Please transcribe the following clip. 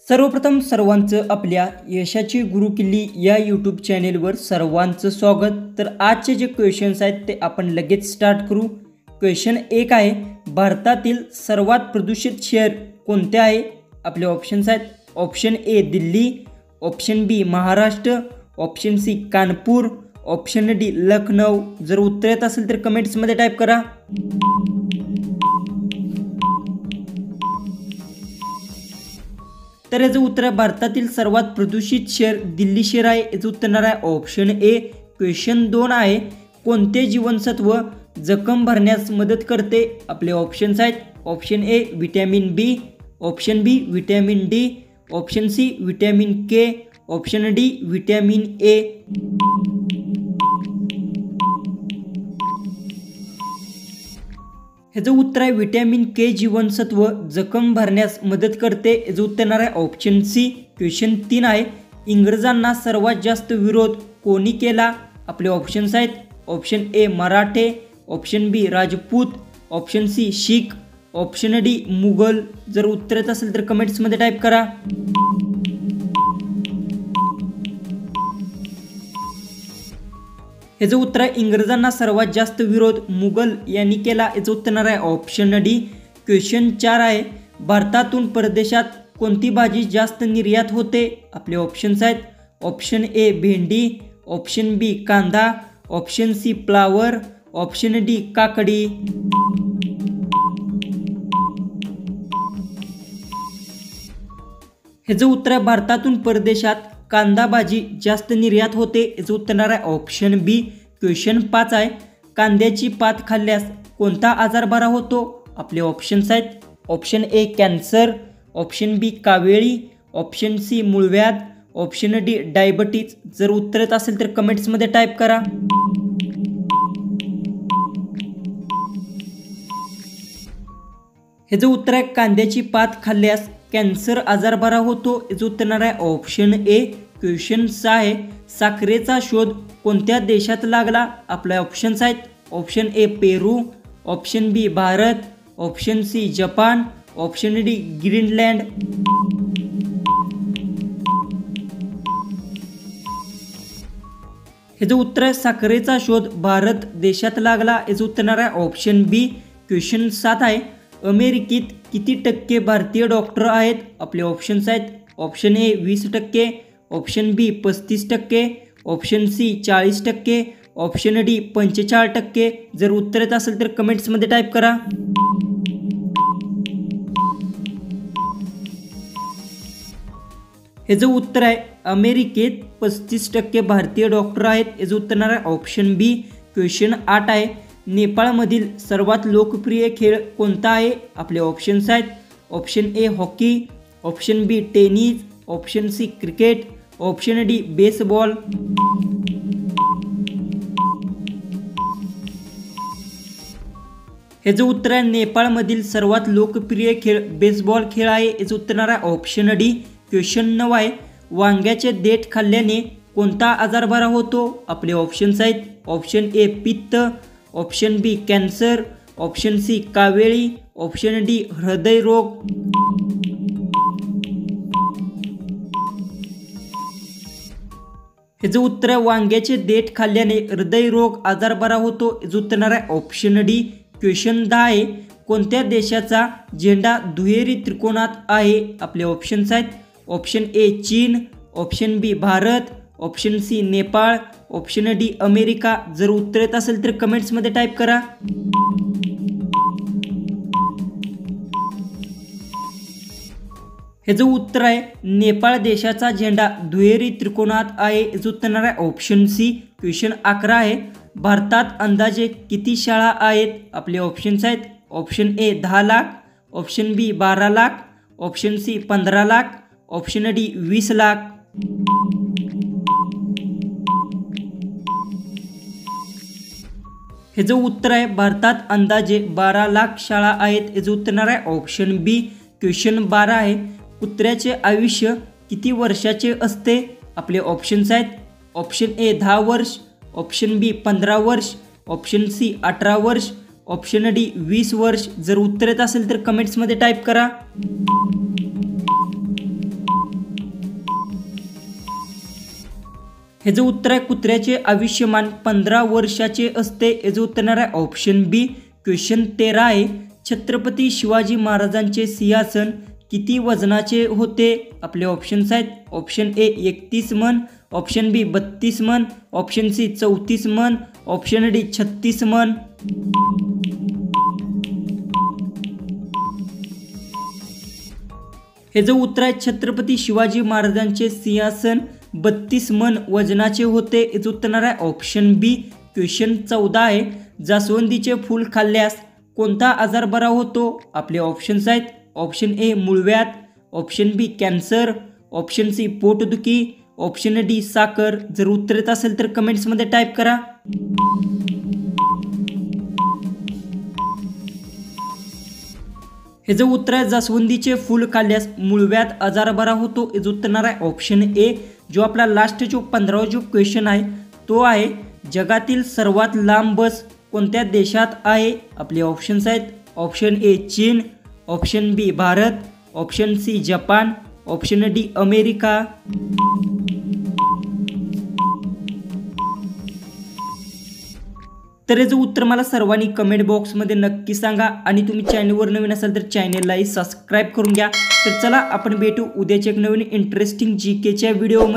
सर्वप्रथम सर्वांचं आपल्या यशाची गुरुकिल्ली या यूट्यूब चॅनेलवर सर्वांचं स्वागत। तर आजचे जे क्वेश्चन्स आहेत ते आपण लगेच स्टार्ट करू। क्वेश्चन 1 आहे, भारतातील सर्वात प्रदूषित शहर कोणते आहे? आपले ऑप्शन्स आहेत, option A Delhi, option B Maharashtra, option C Kanpur, option D Lucknow. जर उत्तर येत असेल तर कमेंट्समध्ये टाईप करा। तर याचं उत्तर आहे भारतातील सर्वात प्रदूषित शहर दिल्ली शहर आहे। याचं उत्तर आहे ऑप्शन ए। क्वेश्चन 2 आहे, कोणते जीवनसत्व जखम भरण्यास मदत करते? आपले ऑप्शन्स आहेत, option A vitamin B, option B vitamin D, option C vitamin K, option D vitamin A. ह्याचं उत्तर आहे व्हिटॅमिन के जीवनसत्व जखम भरण्यास मदत करते। याचं उत्तर आहे ऑप्शन सी। क्वेश्चन 3 आहे, इंग्रजांना सर्वात जास्त विरोध कोणी केला? आपले ऑप्शन्स आहेत, option A Marathas, option B Rajput, option C Sikh, option D Mughal. जर उत्तर येत असेल तर कमेंट्समध्ये टाईप करा। याचं उत्तर आहे इंग्रजांना सर्वात जास्त विरोध मुघल यांनी केला। याचं उत्तर आहे ऑप्शन डी। क्वेश्चन 4 आहे, भारतातून परदेशात कोणती भाजी जास्त निर्यात होते? आपले ऑप्शन्स आहेत, ऑप्शन ए भेंडी, ऑप्शन बी कांदा, option C flower, option D काकडी। ह्याचं उत्तर आहे भारतातून परदेशात कांदा भाजी जास्त निर्यात होते। याचं उत्तर आहे ऑप्शन बी। क्वेश्चन 5 आहे, कांद्याची पात खाल्ल्यास कोणता आजार बरा होतो? आपले ऑप्शन्स आहेत, option A cancer, option B कावेळी, ऑप्शन सी मूळव्याध, ऑप्शन डी डायबिटीज। जर उत्तर येत असेल तर कमेंट्समध्ये टाईप करा। ह्याचं उत्तर आहे कांद्याची पात खाल्ल्यास कॅन्सर आजार बरा होतो। याचं उत्तर आहे ऑप्शन ए। क्वेश्चन 6 आहे, साखरेचा शोध कोणत्या देशात लागला? आपल्या ऑप्शन्स आहेत, option A Peru, option B Bharat, option C Japan, option D Greenland. ह्याचं उत्तर आहे साखरेचा शोध भारत देशात लागला। याचं उत्तर आहे ऑप्शन बी। क्वेश्चन 7 आहे, अमेरिकेत किती टक्के भारतीय डॉक्टर आहेत? आपले ऑप्शन्स आहेत, option A 20%, option B 35%, option C 40%, option D 45%। जर उत्तर येत असेल तर कमेंट्समध्ये टाईप करा। ह्याचं उत्तर आहे अमेरिकेत 35% भारतीय डॉक्टर आहेत। याचं उत्तर आहे ऑप्शन बी। क्वेश्चन 8 आहे, नेपाळमधील सर्वात लोकप्रिय खेळ कोणता आहे? आपले ऑप्शन्स आहेत, option A hockey, option B tennis, option C cricket, option D baseball. याचं उत्तर आहे नेपाळमधील सर्वात लोकप्रिय खेळ बेसबॉल खेळ आहे। याचं उत्तर आहे ऑप्शन डी। क्वेश्चन 9 आहे, वांग्याचे देठ खाल्ल्याने कोणता आजार बरा होतो? आपले ऑप्शन्स आहेत, ऑप्शन ए पित्त, option B cancer, option C कावेळी, ऑप्शन डी हृदयरोग। ह्याचं उत्तर आहे वांग्याचे देठ खाल्ल्याने हृदयरोग आजार बरा होतो। याचं उत्तर आहे ऑप्शन डी। क्वेश्चन 10 आहे, कोणत्या देशाचा झेंडा दुहेरी त्रिकोणात आहे? आपले ऑप्शन्स आहेत, ऑप्शन ए चीन, option B Bharat, option C Nepal, option D America. जर उत्तर येत असेल तर कमेंट्समध्ये टाईप करा। ह्याचं उत्तर आहे नेपाळ देशाचा झेंडा दुहेरी त्रिकोणात आहे। याचं उत्तर आहे ऑप्शन सी। क्वेश्चन 11 आहे, भारतात अंदाजे किती शाळा आहेत? आपले ऑप्शन्स आहेत, option A 10 lakh, option B 12 lakh, option C 15 lakh, option D 20 lakh. ह्याचं उत्तर आहे भारतात अंदाजे 12 लाख शाळा आहेत। याचं उत्तर आहे ऑप्शन बी। क्वेश्चन 12 आहे, कुत्र्याचे आयुष्य किती वर्षाचे असते? आपले ऑप्शन्स आहेत, ऑप्शन ए 10 वर्ष, ऑप्शन बी 15 वर्ष, ऑप्शन सी 18 वर्ष, ऑप्शन डी 20 वर्ष। जर उत्तर येत असेल तर कमेंट्समध्ये टाईप करा। ह्याचं उत्तर आहे कुत्र्याचे आयुष्यमान 15 वर्षाचे असते. याचं उत्तर येणार आहे ऑप्शन बी. क्वेश्चन 13 आहे, छत्रपती शिवाजी महाराजांचे सिंहासन किती वजनाचे होते? आपले ऑप्शन्स आहेत ऑप्शन ए 31 मन, ऑप्शन बी 32 मन, ऑप्शन सी 34 मन, ऑप्शन डी 36 मन. हे जो उत्तर आहे छत्रपती शिवाजी महाराजांचे सिंहासन 32 मन वजनाचे होते. याचं उत्तर आहे ऑप्शन बी. क्वेश्चन 14 आहे, जास्वंदीचे फूल खाल्ल्यास कोणता आजार बरा होतो? आपले ऑप्शन्स आहेत ऑप्शन ए मूळव्याध, option B cancer, option C पोटदुखी, ऑप्शन डी साखर. जर उत्तर येत असेल तर कमेंट्समध्ये टाईप करा. हे जो उत्तर आहे जास्वंदीचे फूल खाल्ल्यास मूळव्याध आजार बरा होतो. याचं उत्तर येणार आहे ऑप्शन ए. जो आपला लास्ट जो 15वा जो क्वेश्चन आहे तो आहे, जगातील सर्वात लांब बस कोणत्या देशात आहे? आपले ऑप्शन्स आहेत ऑप्शन ए चीन, option B Bharat, option C Japan, option D America. तर याचं उत्तर मला सर्वांनी कमेंट बॉक्समध्ये नक्की सांगा आणि तुम्ही चॅनलवर नवीन असाल तर चॅनललाही सबस्क्राईब करून घ्या. तर चला आपण भेटू उद्याच्या एक नवीन इंटरेस्टिंग जीकेच्या व्हिडिओमध्ये.